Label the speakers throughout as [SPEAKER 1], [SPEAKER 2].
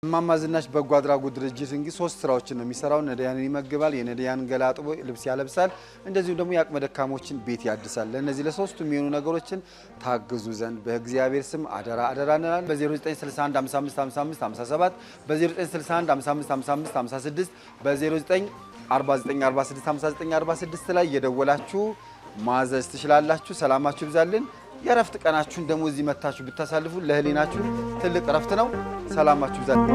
[SPEAKER 1] እማማ ዝናሽ በጎ አድራጎት ድርጅት እንግዲህ 3 ስራዎችን ነው የሚሰራው። ነዳያንን ይመግባል፣ የነዳያን ገላ አጥቦ ልብስ ያለብሳል፣ እንደዚሁም ደግሞ የአቅመ ደካሞችን ቤት ያድሳል። ለነዚህ ለሶስቱ የሚሆኑ ነገሮችን ታግዙ ዘንድ በእግዚአብሔር ስም አደራ አደራ እንላለን። በ0961 55 55 57 በ0961 55 55 56 በ0949 46 59 46 ላይ እየደወላችሁ ማዘዝ ትችላላችሁ። ሰላማችሁ ይብዛልን። የረፍት ቀናችሁን ደግሞ እዚህ መታችሁ ብታሳልፉ ለህሊናችሁ ትልቅ ረፍት ነው። ሰላማችሁ ይብዛልን።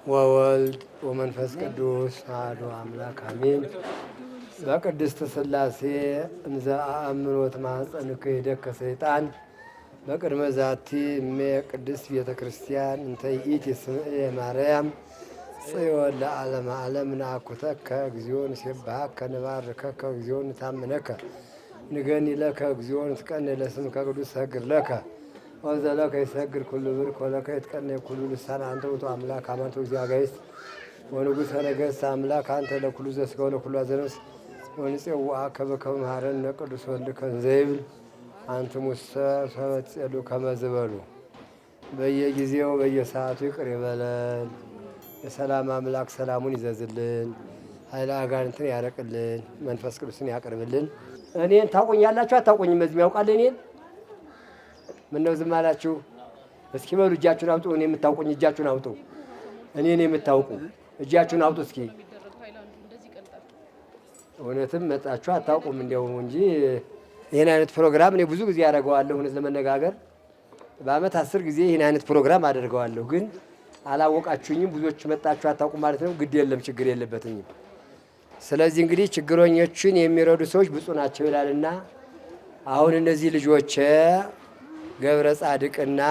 [SPEAKER 2] ወወልድ ወመንፈስ ቅዱስ አሐዱ አምላክ አሜን። በቅድስት ሥላሴ እንዘ አእምሮት ማኅፀንከ ይደከ ሰይጣን በቅድመ ዛቲ እሜ ቅድስት ቤተ ክርስቲያን እንተ ይእቲ ስምዐ ማርያም ጽዮን ለዓለመ ዓለም ንአኩተከ እግዚኦ ንሴብሐከ ንባርከከ እግዚኦ ንታምነከ ንገኒ ለከ እግዚኦ ንትቀነይ ለስምከ ቅዱስ ሰግር ለከ ወዘለከ ይሰግድ ኩሉ ብርክ ወለከ ይትቀነይ ኩሉ ልሳን አንተ ውእቱ አምላክ አማንቱ እግዚአብሔር ወንጉሠ ነገሥት አምላክ አንተ ለኩሉ ዘሥጋ ወለኩሉ ዘነፍስ ወንፄውዐከ በከመ መሐረነ ቅዱስ ወልድከ እንዘ ይብል አንትሙሰ ሰበ ትጼሉ ከመ ዝበሉ። በየጊዜው በየሰዓቱ ይቅር ይበለን። የሰላም አምላክ ሰላሙን ይዘዝልን፣ ኃይለ አጋንንትን ያረቅልን፣ መንፈስ ቅዱስን ያቅርብልን። እኔን ታውቁኛላችሁ አታውቁኝም? በዚህ ያውቃል እኔን ምነው ዝም አላችሁ? እስኪ በሉ እጃችሁን አውጡ። እኔ የምታውቁኝ እጃችሁን አውጡ። እኔን የምታውቁ እጃችሁን አውጡ እስኪ። እውነትም መጣችሁ አታውቁም እንዲያው እንጂ ይህን አይነት ፕሮግራም እኔ ብዙ ጊዜ አደርገዋለሁ። እውነት ለመነጋገር በአመት 10 ጊዜ ይህን አይነት ፕሮግራም አደርገዋለሁ። ግን አላወቃችሁኝም። ብዙዎች መጣችሁ አታውቁም ማለት ነው። ግድ የለም ችግር የለበትኝም። ስለዚህ እንግዲህ ችግረኞችን የሚረዱ ሰዎች ብፁዕ ናቸው ይላልና አሁን እነዚህ ልጆች ገብረ ጻድቅና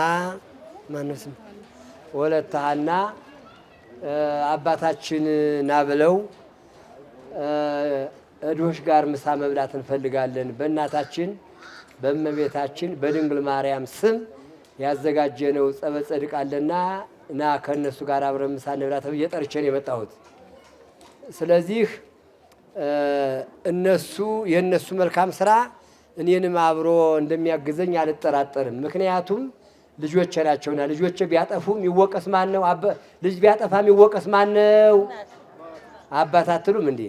[SPEAKER 2] ማነው ስም ወለተ ሐና አባታችን ና ብለው እድሆች ጋር ምሳ መብላት እንፈልጋለን፣ በእናታችን በእመቤታችን በድንግል ማርያም ስም ያዘጋጀነው ጸበ ጸድቅ አለና ና ከነሱ ጋር አብረን ምሳ እንብላ ተብዬ ጠርቼ ነው የመጣሁት። ስለዚህ እነሱ የነሱ መልካም ስራ እኔንም አብሮ እንደሚያግዘኝ አልጠራጠርም። ምክንያቱም ልጆቼ ናቸውና። ልጆቼ ቢያጠፉም ይወቀስ ማን ነው? ልጅ ቢያጠፋም ይወቀስ ማን ነው? አባት አትሉም እንዴ?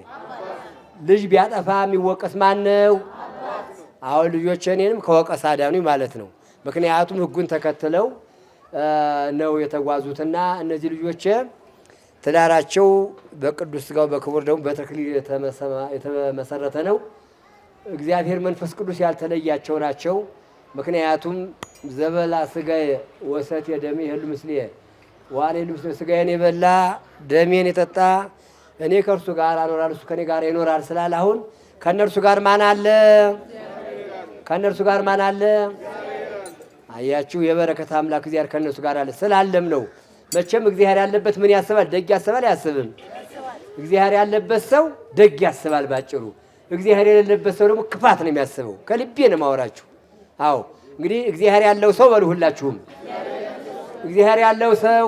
[SPEAKER 2] ልጅ ቢያጠፋም ይወቀስ ማን ነው? አሁን ልጆቼ እኔንም ከወቀሳ ዳኑኝ ማለት ነው። ምክንያቱም ሕጉን ተከትለው ነው የተጓዙትና እነዚህ ልጆቼ ትዳራቸው በቅዱስ ሥጋው በክቡር ደግሞ በተክሊል የተመሰረተ ነው። እግዚአብሔር መንፈስ ቅዱስ ያልተለያቸው ናቸው። ምክንያቱም ዘበላ ሥጋዬ ወሰትየ ደሜ ይሄሉ ምስሌየ ወአኔሉ ምስለ ሥጋዬን የበላ ደሜን የጠጣ እኔ ከእርሱ ጋር እኖራለሁ እሱ ከእኔ ጋር ይኖራል ስላለ አሁን ከእነርሱ ጋር ማን አለ? ከእነርሱ ጋር ማን አለ? አያችሁ፣ የበረከት አምላክ እግዚአብሔር ከእነርሱ ጋር አለ ስላለም ነው። መቼም እግዚአብሔር ያለበት ምን ያስባል? ደግ ያስባል አያስብም? እግዚአብሔር ያለበት ሰው ደግ ያስባል ባጭሩ። እግዚአብሔር የሌለበት ሰው ደግሞ ክፋት ነው የሚያስበው። ከልቤ ነው ማወራችሁ። አዎ እንግዲህ እግዚአብሔር ያለው ሰው በሉ ሁላችሁም። እግዚአብሔር ያለው ሰው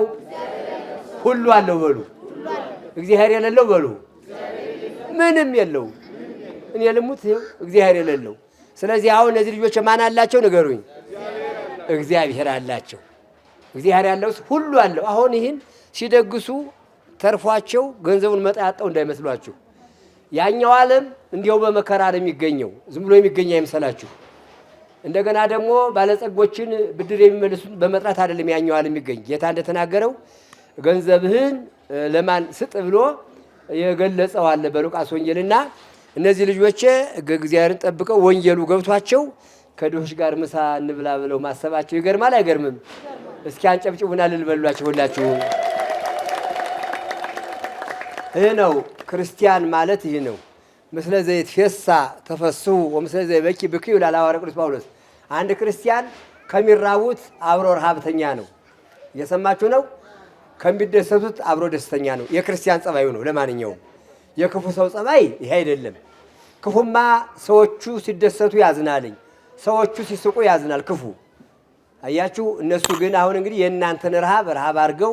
[SPEAKER 2] ሁሉ አለው በሉ። እግዚአብሔር የሌለው በሉ ምንም የለው። እኔ ልሙት እግዚአብሔር የሌለው። ስለዚህ አሁን እነዚህ ልጆች ማን አላቸው ንገሩኝ? እግዚአብሔር አላቸው። እግዚአብሔር ያለው ሁሉ አለው። አሁን ይህን ሲደግሱ ተርፏቸው ገንዘቡን መጣ ያጣው እንዳይመስሏችሁ። ያኛው ዓለም እንዲያው በመከራ ነው የሚገኘው፣ ዝም ብሎ የሚገኝ አይምሰላችሁ። እንደገና ደግሞ ባለጸጎችን ብድር የሚመልሱት በመጥራት አይደለም ያኛው ዓለም የሚገኝ። ጌታ እንደተናገረው ገንዘብህን ለማን ስጥ ብሎ የገለጸው አለ በሉቃስ ወንጌልና እነዚህ ልጆች እግዚአብሔርን ጠብቀው ወንጌሉ ገብቷቸው ከድሆች ጋር ምሳ እንብላ ብለው ማሰባቸው ይገርማል አይገርምም? እስኪ አንጨብጭቡና ልልበሏቸው ሁላችሁ። ይህ ነው ክርስቲያን ማለት ይህ ነው። ምስለ ዘይት ፌሳ ተፈስሑ ወምስለ ዘይበኪ ብክዩ ይላል ሐዋርያው ቅዱስ ጳውሎስ። አንድ ክርስቲያን ከሚራቡት አብሮ ረሃብተኛ ነው። እየሰማችሁ ነው። ከሚደሰቱት አብሮ ደስተኛ ነው። የክርስቲያን ጸባዩ ነው። ለማንኛውም የክፉ ሰው ጸባይ ይሄ አይደለም። ክፉማ ሰዎቹ ሲደሰቱ ያዝናልኝ፣ ሰዎቹ ሲስቁ ያዝናል ክፉ። አያችሁ። እነሱ ግን አሁን እንግዲህ የእናንተን ረሃብ አድርገው፣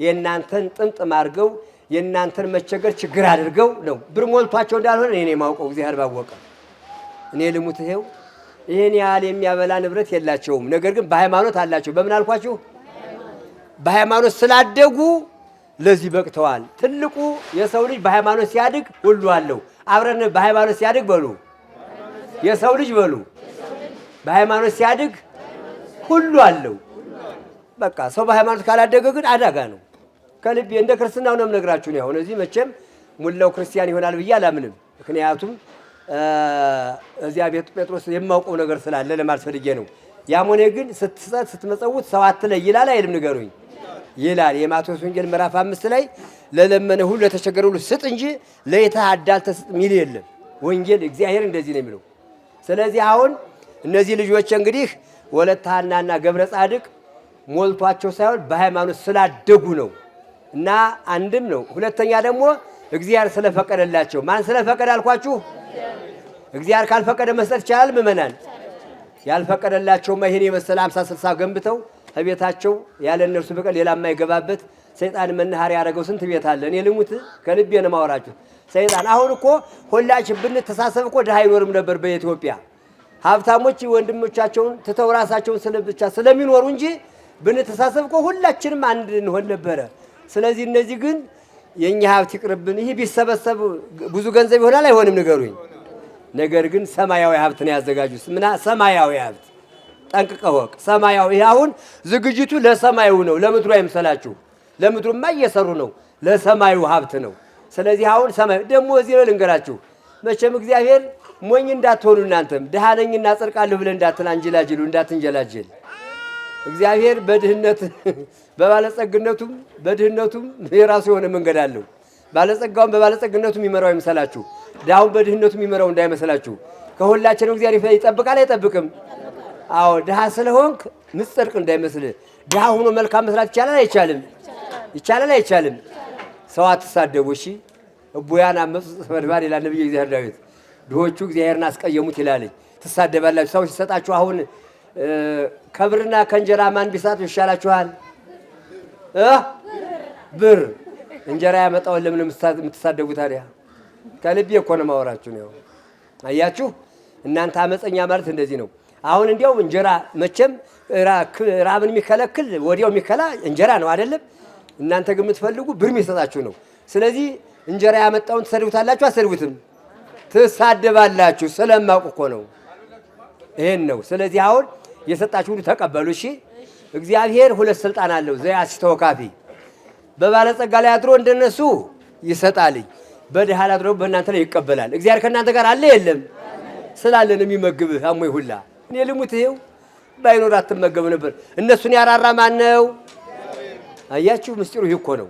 [SPEAKER 2] የእናንተን ጥምጥም አድርገው፣ የእናንተን መቸገር ችግር አድርገው ነው። ብር ሞልቷቸው እንዳልሆነ እኔ የማውቀው እግዚአብሔር ባወቀ። እኔ ልሙት ይሄው ይህን ያህል የሚያበላ ንብረት የላቸውም። ነገር ግን በሃይማኖት አላቸው። በምን አልኳችሁ? በሃይማኖት ስላደጉ ለዚህ በቅተዋል። ትልቁ የሰው ልጅ በሃይማኖት ሲያድግ ሁሉ አለው። አብረን በሃይማኖት ሲያድግ በሉ፣ የሰው ልጅ በሉ፣ በሃይማኖት ሲያድግ ሁሉ አለው። በቃ ሰው በሃይማኖት ካላደገ ግን አዳጋ ነው። ከልቤ እንደ ክርስትናው ነው የምነግራችሁ። ነው አሁን እዚህ መቼም ሙላው ክርስቲያን ይሆናል ብዬ አላምንም። ምክንያቱም እዚያ ቤቱ ጴጥሮስ የማውቀው ነገር ስላለ ለማለት ፈልጌ ነው። ያም ሆነ ግን ስትሰጥ ስትመጸውት ሰው አትለይ ይላል አይልም? ንገሩኝ ይላል። የማቴዎስ ወንጌል ምዕራፍ 5 ላይ ለለመነ ሁሉ ለተቸገረ ሁሉ ስጥ እንጂ ለይተህ አዳልተህ ስጥ የሚል የለም። ወንጌል እግዚአብሔር እንደዚህ ነው የሚለው። ስለዚህ አሁን እነዚህ ልጆች እንግዲህ ወለተ ሐናና ገብረ ጻድቅ ሞልቷቸው ሳይሆን በሃይማኖት ስላደጉ ነው። እና አንድም ነው። ሁለተኛ ደግሞ እግዚአብሔር ስለፈቀደላቸው። ማን ስለፈቀደ አልኳችሁ? እግዚአብሔር ካልፈቀደ መስጠት ይቻላል? ምእመናን ያልፈቀደላቸውማ ይሄን የመሰለ 50 60 ገንብተው ከቤታቸው ያለ እነርሱ በቀር ሌላ የማይገባበት ሰይጣን መናኸሪያ ያደረገው ስንት ቤት አለ። እኔ ልሙት ከልቤ ነው የማወራችሁ። ሰይጣን አሁን እኮ ሁላችን ብንተሳሰብ እኮ ድሃ አይኖርም ነበር በኢትዮጵያ። ሀብታሞች ወንድሞቻቸውን ትተው ራሳቸውን ስለብቻ ስለሚኖሩ እንጂ ብንተሳሰብ እኮ ሁላችንም አንድ እንሆን ነበረ። ስለዚህ እነዚህ ግን የኛ ሀብት ይቅርብን። ይህ ቢሰበሰብ ብዙ ገንዘብ ይሆናል አይሆንም? ንገሩኝ። ነገር ግን ሰማያዊ ሀብት ነው ያዘጋጁት። ምና ሰማያዊ ሀብት ጠንቅቀህ ወቅ። ሰማያዊ አሁን ዝግጅቱ ለሰማዩ ነው፣ ለምድሩ አይምሰላችሁ። ለምድሩማ እየሰሩ ነው፣ ለሰማዩ ሀብት ነው። ስለዚህ አሁን ሰማዩ ደግሞ እዚህ ነው ልንገራችሁ። መቼም እግዚአብሔር ሞኝ እንዳትሆኑ እናንተም ድሃ ነኝና ጽድቃለሁ ብለህ እንዳትንጀላጅሉ እንዳትንጀላጅል። እግዚአብሔር በድህነት በባለጸግነቱም በድህነቱም የራሱ የሆነ መንገድ አለው። ባለጸጋውን በባለጸግነቱ የሚመራው አይመስላችሁ፣ ድሃውን በድህነቱ የሚመራው እንዳይመስላችሁ። ከሁላችንም እግዚአብሔር ይጠብቃል አይጠብቅም? አዎ፣ ድሃ ስለሆንክ ምጽድቅ እንዳይመስልህ። ድሃ ሆኖ መልካም መስራት ይቻላል አይቻልም? ይቻላል አይቻልም? ሰው አትሳደቡ እሺ። እቡያን አመፁ በድባር ይላል ነብዩ እግዚአብሔር ዳዊት። ድሆቹ እግዚአብሔርን አስቀየሙት ይላል። ትሳደባላችሁ። ሰው ሲሰጣችሁ አሁን ከብርና ከእንጀራ ማን ቢሳት ይሻላችኋል? ብር እንጀራ ያመጣውን ለምን የምትሳደቡ ታዲያ? ከልቤ እኮ ነው የማወራችሁ ነው። አያችሁ እናንተ አመፀኛ ማለት እንደዚህ ነው። አሁን እንዲያው እንጀራ መቼም ራብን የሚከለክል ወዲያው የሚከላ እንጀራ ነው አይደለም? እናንተ ግን የምትፈልጉ ብር የሚሰጣችሁ ነው። ስለዚህ እንጀራ ያመጣውን ትሰድቡታላችሁ አትሰድቡትም? ትሳደባላችሁ። ስለማውቅ እኮ ነው። ይሄን ነው። ስለዚህ አሁን የሰጣችሁ ሁሉ ተቀበሉ እሺ። እግዚአብሔር ሁለት ስልጣን አለው። ዘያሲ ተወካፊ በባለጸጋ ላይ አድሮ እንደነሱ ይሰጣል፣ በድሃ ላይ አድሮ በእናንተ ላይ ይቀበላል። እግዚአብሔር ከእናንተ ጋር አለ የለም? ስላለን የሚመግብህ አሞይ ሁላ እኔ ልሙት ይሄው ባይኖር አትመገብ ነበር። እነሱን ያራራ ማን ነው? አያችሁ ምስጢሩ ይሄ እኮ ነው።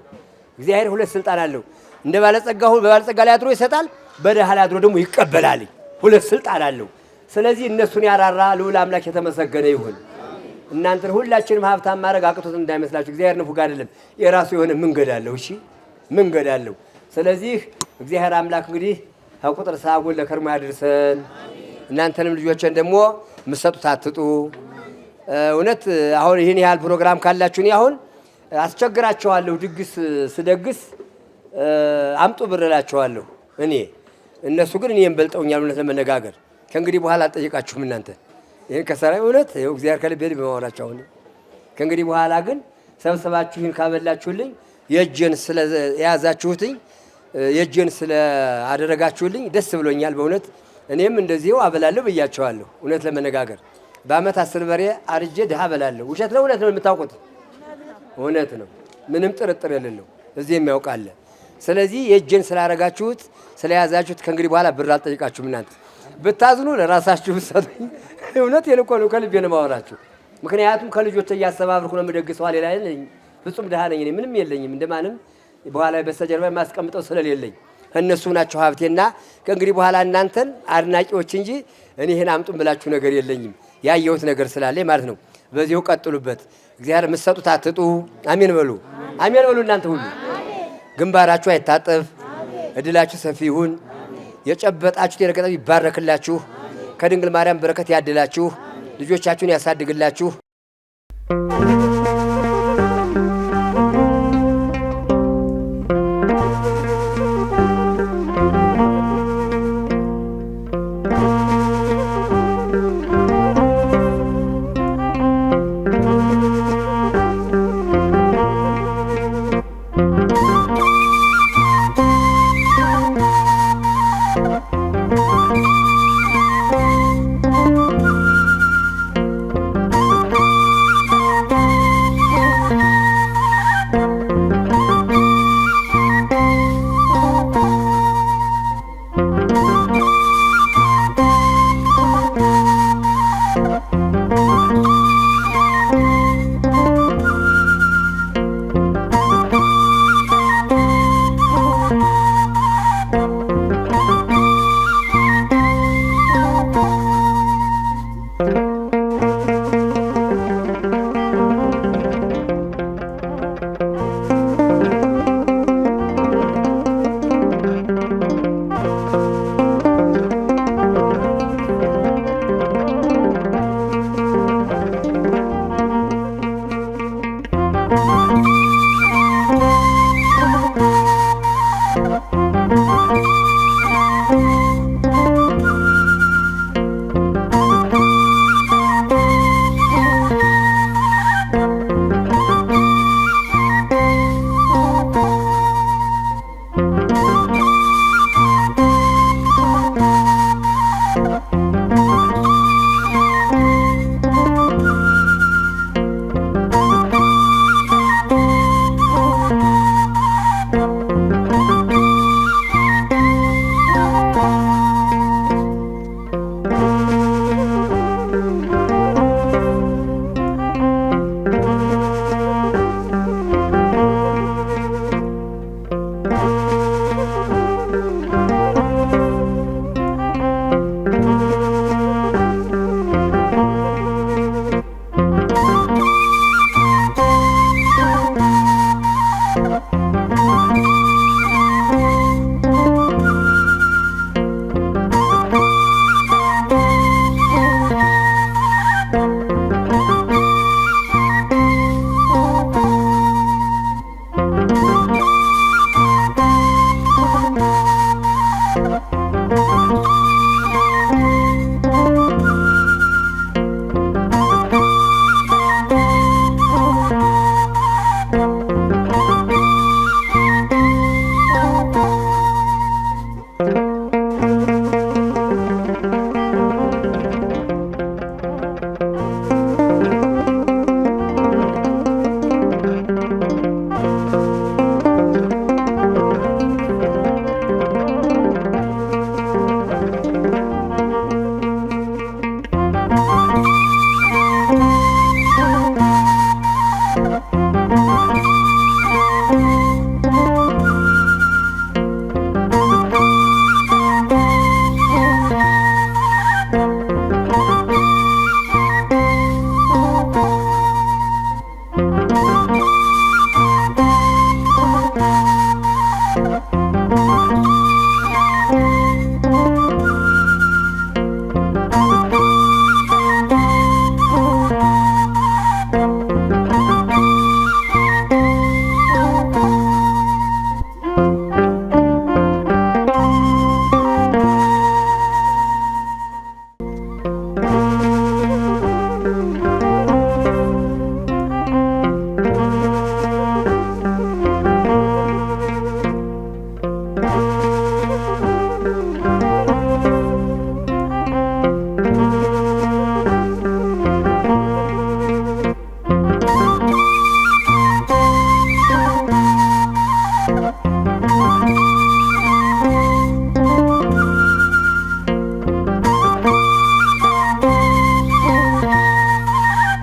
[SPEAKER 2] እግዚአብሔር ሁለት ስልጣን አለው። እንደ ባለጸጋው በባለጸጋ ላይ አድሮ ይሰጣል፣ በድሃ ላይ አድሮ ደግሞ ይቀበላል። ሁለት ስልጣን አለው። ስለዚህ እነሱን ያራራ ልዑል አምላክ የተመሰገነ ይሁን። እናንተን ሁላችንም ሀብታም ማድረግ አቅቶት እንዳይመስላችሁ። እግዚአብሔር ንፉግ አይደለም፣ የራሱ የሆነ መንገድ አለው። እሺ መንገድ አለው። ስለዚህ እግዚአብሔር አምላክ እንግዲህ ከቁጥር ሳጉል ለከርሞ ያድርሰን። እናንተንም ልጆችን ደግሞ የምትሰጡት አትጡ። እውነት አሁን ይህን ያህል ፕሮግራም ካላችሁ እኔ አሁን አስቸግራቸዋለሁ። ድግስ ስደግስ አምጡ ብር እላቸዋለሁ እኔ። እነሱ ግን እኔም በልጠውኛል። እውነት ለመነጋገር ከእንግዲህ በኋላ አልጠይቃችሁም እናንተ ይህን ከሰራ እውነት ይኸው እግዚአብሔር ከልቤ በማወራቸው አሁን ከእንግዲህ በኋላ ግን ሰብስባችሁ ይህን ካበላችሁልኝ የእጄን ስለያዛችሁትኝ የእጄን ስለአደረጋችሁልኝ ደስ ብሎኛል በእውነት እኔም እንደዚሁ አበላለሁ ብያቸዋለሁ። እውነት ለመነጋገር በአመት 10 በሬ አርጄ ድሃ አበላለሁ። ውሸት ነው እውነት ነው የምታውቁት? እውነት ነው፣ ምንም ጥርጥር የሌለው እዚህ የሚያውቃለ። ስለዚህ የእጄን ስላረጋችሁት ስለያዛችሁት ከእንግዲህ በኋላ ብር አልጠይቃችሁም። እናንተ ብታዝኑ ለራሳችሁ ብትሰጡኝ እውነት የልኮ ነው ከልቤ ነው የማወራችሁ። ምክንያቱም ከልጆች እያሰባብርኩ ነው የምደግሰው። ሌላ ነኝ፣ ፍጹም ድሃ ነኝ። እኔ ምንም የለኝም እንደማንም በኋላ በስተጀርባ የማስቀምጠው ስለሌለኝ እነሱ ናቸው ሀብቴና ከእንግዲህ በኋላ እናንተን አድናቂዎች እንጂ እኔ ይሄን አምጡን ብላችሁ ነገር የለኝም። ያየሁት ነገር ስላለኝ ማለት ነው። በዚሁ ቀጥሉበት። እግዚአብሔር የምትሰጡት አትጡ። አሜን በሉ፣ አሜን በሉ። እናንተ ሁሉ ግንባራችሁ አይታጠፍ፣ እድላችሁ ሰፊ ይሁን። የጨበጣችሁት የረገጠ ይባረክላችሁ። ከድንግል ማርያም በረከት ያድላችሁ። ልጆቻችሁን ያሳድግላችሁ።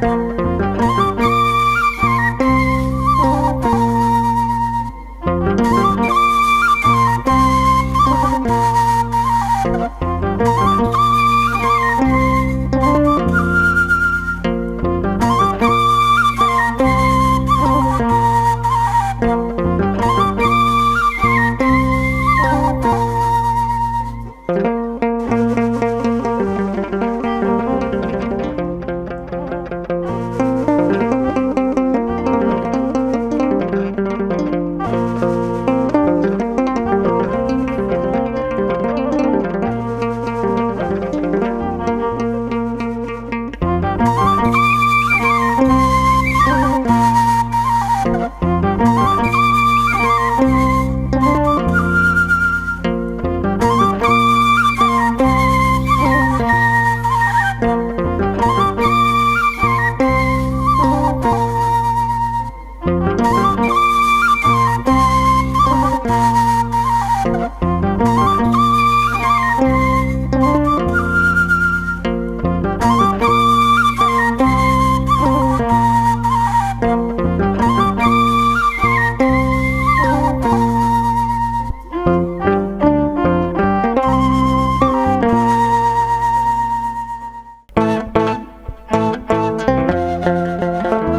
[SPEAKER 3] ነው።